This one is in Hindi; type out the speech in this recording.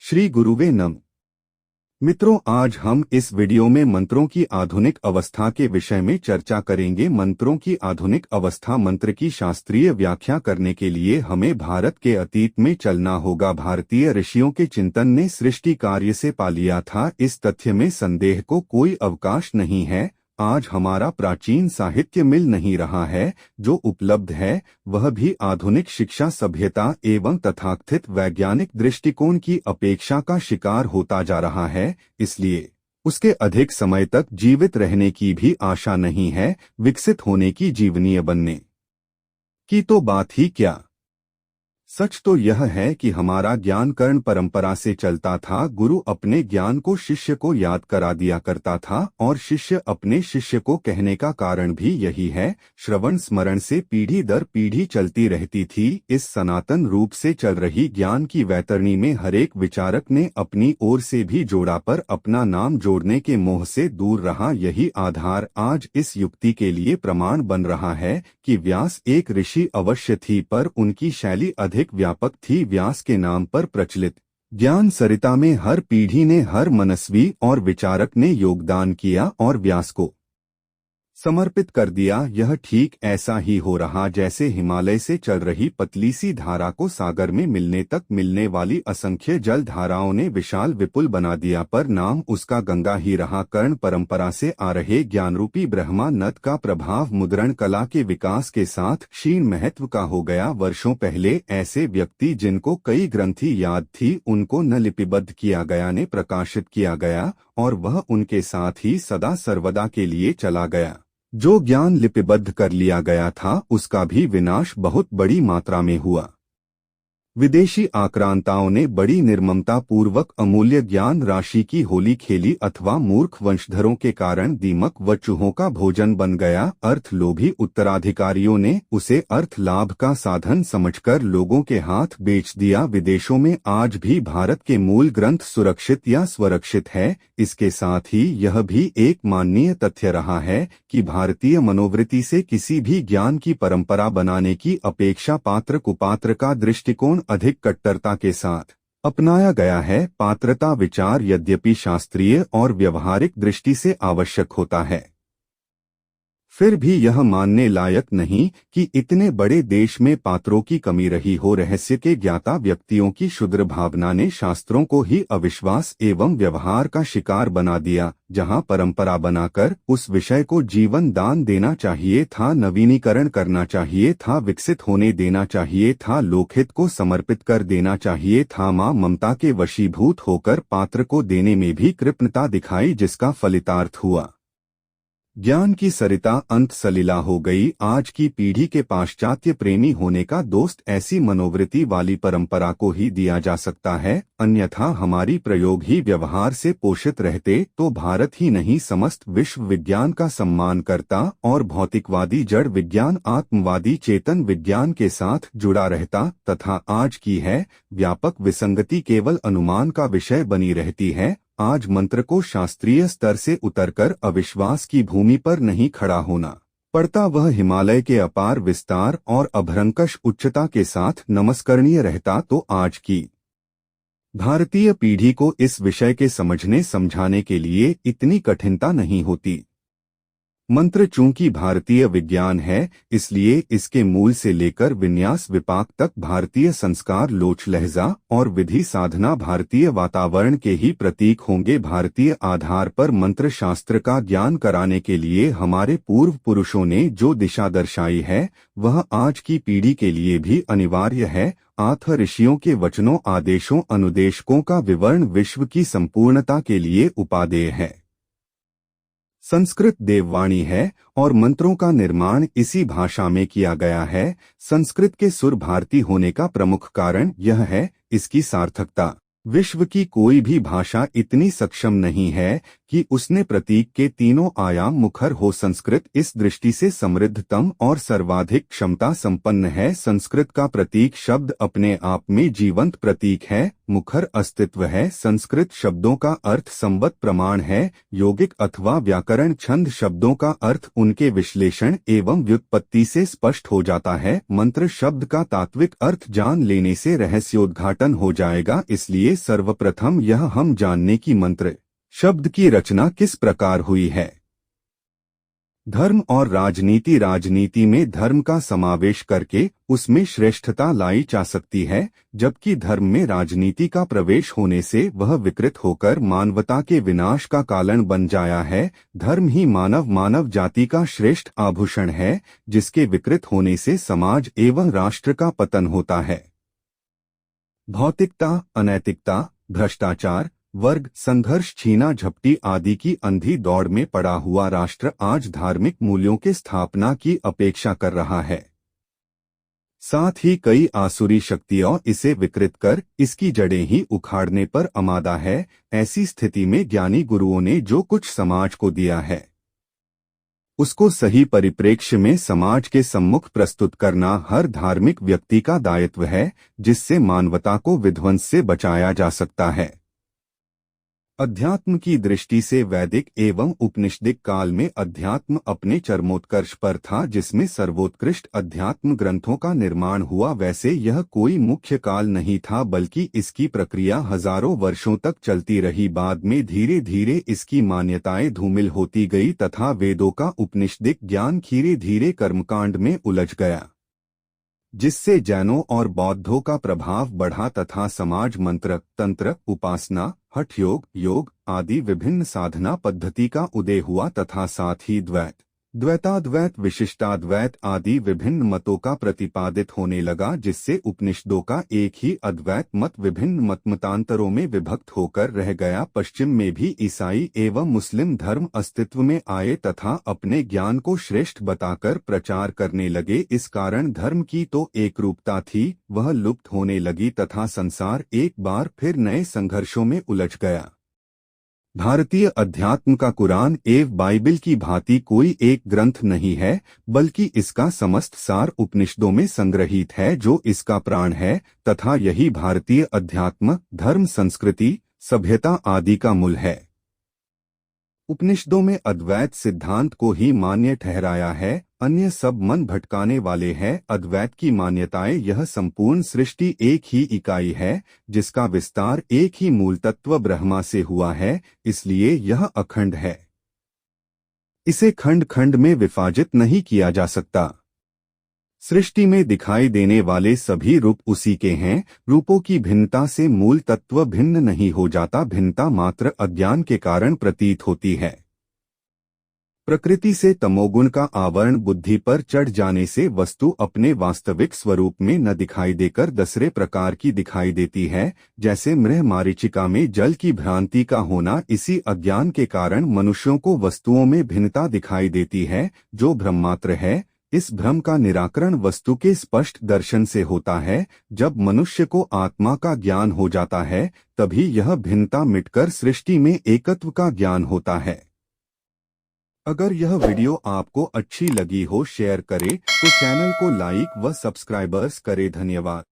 श्री गुरुवे नमः। मित्रों, आज हम इस वीडियो में मंत्रों की आधुनिक अवस्था के विषय में चर्चा करेंगे। मंत्रों की आधुनिक अवस्था। मंत्र की शास्त्रीय व्याख्या करने के लिए हमें भारत के अतीत में चलना होगा। भारतीय ऋषियों के चिंतन ने सृष्टि कार्य से पा लिया था, इस तथ्य में संदेह को कोई अवकाश नहीं है। आज हमारा प्राचीन साहित्य मिल नहीं रहा है, जो उपलब्ध है वह भी आधुनिक शिक्षा, सभ्यता एवं तथाकथित वैज्ञानिक दृष्टिकोण की अपेक्षा का शिकार होता जा रहा है। इसलिए उसके अधिक समय तक जीवित रहने की भी आशा नहीं है। विकसित होने की, जीवनीय बनने की तो बात ही क्या। सच तो यह है कि हमारा ज्ञान कर्ण परंपरा से चलता था। गुरु अपने ज्ञान को शिष्य को याद करा दिया करता था और शिष्य अपने शिष्य को कहने का कारण भी यही है। श्रवण स्मरण से पीढ़ी दर पीढ़ी चलती रहती थी। इस सनातन रूप से चल रही ज्ञान की वैतरणी में हरेक विचारक ने अपनी ओर से भी जोड़ा, पर अपना नाम जोड़ने के मोह से दूर रहा। यही आधार आज इस युक्ति के लिए प्रमाण बन रहा है कि व्यास एक ऋषि अवश्य थी, पर उनकी शैली अधिक व्यापक थी। व्यास के नाम पर प्रचलित ज्ञान सरिता में हर पीढ़ी ने, हर मनस्वी और विचारक ने योगदान किया और व्यास को समर्पित कर दिया। यह ठीक ऐसा ही हो रहा जैसे हिमालय से चल रही पतली सी धारा को सागर में मिलने तक मिलने वाली असंख्य जल धाराओं ने विशाल विपुल बना दिया, पर नाम उसका गंगा ही रहा। कर्ण परंपरा से आ रहे ज्ञानरूपी ब्रह्मा नद का प्रभाव मुद्रण कला के विकास के साथ क्षीण महत्व का हो गया। वर्षों पहले ऐसे व्यक्ति जिनको कई ग्रंथि याद थी, उनको न लिपिबद्ध किया गया, ने प्रकाशित किया गया और वह उनके साथ ही सदा सर्वदा के लिए चला गया। जो ज्ञान लिपिबद्ध कर लिया गया था, उसका भी विनाश बहुत बड़ी मात्रा में हुआ। विदेशी आक्रांताओं ने बड़ी निर्ममता पूर्वक अमूल्य ज्ञान राशि की होली खेली, अथवा मूर्ख वंशधरों के कारण दीमक व चूहों का भोजन बन गया। अर्थलोभी उत्तराधिकारियों ने उसे अर्थ लाभ का साधन समझकर लोगों के हाथ बेच दिया। विदेशों में आज भी भारत के मूल ग्रंथ सुरक्षित या स्वरक्षित है। इसके साथ ही यह भी एक माननीय तथ्य रहा है कि भारतीय मनोवृत्ति से किसी भी ज्ञान की परंपरा बनाने की अपेक्षा पात्र कुपात्र का दृष्टिकोण अधिक कट्टरता के साथ अपनाया गया है। पात्रता विचार यद्यपि शास्त्रीय और व्यवहारिक दृष्टि से आवश्यक होता है, फिर भी यह मानने लायक नहीं कि इतने बड़े देश में पात्रों की कमी रही हो। रहस्य के ज्ञाता व्यक्तियों की क्षुद्र भावना ने शास्त्रों को ही अविश्वास एवं व्यवहार का शिकार बना दिया। जहां परंपरा बनाकर उस विषय को जीवन दान देना चाहिए था, नवीनीकरण करना चाहिए था, विकसित होने देना चाहिए था, लोकहित को समर्पित कर देना चाहिए था, मां ममता के वशीभूत होकर पात्र को देने में भी कृपणता दिखाई, जिसका फलितार्थ हुआ ज्ञान की सरिता अंत सलिला हो गई। आज की पीढ़ी के पाश्चात्य प्रेमी होने का दोस्त ऐसी मनोवृत्ति वाली परंपरा को ही दिया जा सकता है, अन्यथा हमारी प्रयोग ही व्यवहार से पोषित रहते तो भारत ही नहीं समस्त विश्व विज्ञान का सम्मान करता और भौतिकवादी जड़ विज्ञान आत्मवादी चेतन विज्ञान के साथ जुड़ा रहता। तथा आज की है व्यापक विसंगति केवल अनुमान का विषय बनी रहती है। आज मंत्र को शास्त्रीय स्तर से उतरकर अविश्वास की भूमि पर नहीं खड़ा होना पड़ता, वह हिमालय के अपार विस्तार और अभरंकश उच्चता के साथ नमस्करणीय रहता, तो आज की भारतीय पीढ़ी को इस विषय के समझने समझाने के लिए इतनी कठिनता नहीं होती। मंत्र चूंकि भारतीय विज्ञान है, इसलिए इसके मूल से लेकर विन्यास विपाक तक भारतीय संस्कार, लोच लहजा और विधि साधना भारतीय वातावरण के ही प्रतीक होंगे। भारतीय आधार पर मंत्र शास्त्र का ज्ञान कराने के लिए हमारे पूर्व पुरुषों ने जो दिशा दर्शाई है, वह आज की पीढ़ी के लिए भी अनिवार्य है। आथ ऋषियों के वचनों, आदेशों, अनुदेशकों का विवरण विश्व की संपूर्णता के लिए उपादेय है। संस्कृत देववाणी है और मंत्रों का निर्माण इसी भाषा में किया गया है। संस्कृत के सुर भारती होने का प्रमुख कारण यह है इसकी सार्थकता। विश्व की कोई भी भाषा इतनी सक्षम नहीं है कि उसने प्रतीक के तीनों आयाम मुखर हो। संस्कृत इस दृष्टि से समृद्धतम और सर्वाधिक क्षमता संपन्न है। संस्कृत का प्रतीक शब्द अपने आप में जीवंत प्रतीक है मुखर अस्तित्व है। संस्कृत शब्दों का अर्थ संबद्ध प्रमाण है। यौगिक अथवा व्याकरण छंद शब्दों का अर्थ उनके विश्लेषण एवं व्युत्पत्ति से स्पष्ट हो जाता है। मंत्र शब्द का तात्विक अर्थ जान लेने से रहस्योद्घाटन हो जाएगा। इसलिए सर्वप्रथम यह हम जानने की मंत्र शब्द की रचना किस प्रकार हुई है। धर्म और राजनीति। राजनीति में धर्म का समावेश करके उसमें श्रेष्ठता लाई जा सकती है, जबकि धर्म में राजनीति का प्रवेश होने से वह विकृत होकर मानवता के विनाश का कारण बन जाया है। धर्म ही मानव जाति का श्रेष्ठ आभूषण है, जिसके विकृत होने से समाज एवं राष्ट्र का पतन होता है। भौतिकता, अनैतिकता, भ्रष्टाचार, वर्ग संघर्ष, छीना झपटी आदि की अंधी दौड़ में पड़ा हुआ राष्ट्र आज धार्मिक मूल्यों के स्थापना की अपेक्षा कर रहा है। साथ ही कई आसुरी शक्तियां इसे विकृत कर इसकी जड़ें ही उखाड़ने पर आमादा है। ऐसी स्थिति में ज्ञानी गुरुओं ने जो कुछ समाज को दिया है, उसको सही परिप्रेक्ष्य में समाज के सम्मुख प्रस्तुत करना हर धार्मिक व्यक्ति का दायित्व है, जिससे मानवता को विध्वंस से बचाया जा सकता है। अध्यात्म की दृष्टि से वैदिक एवं उपनिषदिक काल में अध्यात्म अपने चरमोत्कर्ष पर था, जिसमें सर्वोत्कृष्ट अध्यात्म ग्रंथों का निर्माण हुआ। वैसे यह कोई मुख्य काल नहीं था, बल्कि इसकी प्रक्रिया हजारों वर्षों तक चलती रही। बाद में धीरे धीरे इसकी मान्यताएं धूमिल होती गई तथा वेदों का उपनिषदिक ज्ञान धीरे धीरे कर्मकांड में उलझ गया, जिससे जैनों और बौद्धों का प्रभाव बढ़ा तथा समाज मंत्र, तंत्र, उपासना, हठ योग, योग आदि विभिन्न साधना पद्धति का उदय हुआ तथा साथ ही द्वैत, द्वैताद्वैत, विशिष्टाद्वैत आदि विभिन्न मतों का प्रतिपादित होने लगा, जिससे उपनिषदों का एक ही अद्वैत मत विभिन्न मतांतरों में विभक्त होकर रह गया। पश्चिम में भी ईसाई एवं मुस्लिम धर्म अस्तित्व में आए तथा अपने ज्ञान को श्रेष्ठ बताकर प्रचार करने लगे। इस कारण धर्म की तो एकरूपता थी, वह लुप्त होने लगी तथा संसार एक बार फिर नए संघर्षों में उलझ गया। भारतीय अध्यात्म का कुरान एवं बाइबिल की भांति कोई एक ग्रंथ नहीं है, बल्कि इसका समस्त सार उपनिषदों में संग्रहित है, जो इसका प्राण है तथा यही भारतीय अध्यात्म, धर्म, संस्कृति, सभ्यता आदि का मूल है। उपनिषदों में अद्वैत सिद्धांत को ही मान्य ठहराया है, अन्य सब मन भटकाने वाले हैं। अद्वैत की मान्यताएं यह संपूर्ण सृष्टि एक ही इकाई है, जिसका विस्तार एक ही मूल तत्व ब्रह्मा से हुआ है, इसलिए यह अखंड है। इसे खंड खंड में विभाजित नहीं किया जा सकता। सृष्टि में दिखाई देने वाले सभी रूप उसी के हैं। रूपों की भिन्नता से मूल तत्व भिन्न नहीं हो जाता, भिन्नता मात्र अज्ञान के कारण प्रतीत होती है। प्रकृति से तमोगुण का आवरण बुद्धि पर चढ़ जाने से वस्तु अपने वास्तविक स्वरूप में न दिखाई देकर दूसरे प्रकार की दिखाई देती है। जैसे मृह मारीचिका में जल की भ्रांति का होना, इसी अज्ञान के कारण मनुष्यों को वस्तुओं में भिन्नता दिखाई देती है, जो भ्रममात्र है। इस भ्रम का निराकरण वस्तु के स्पष्ट दर्शन से होता है। जब मनुष्य को आत्मा का ज्ञान हो जाता है, तभी यह भिन्नता मिटकर सृष्टि में एकत्व का ज्ञान होता है। अगर यह वीडियो आपको अच्छी लगी हो, शेयर करें तो चैनल को लाइक व सब्सक्राइबर्स करें। धन्यवाद।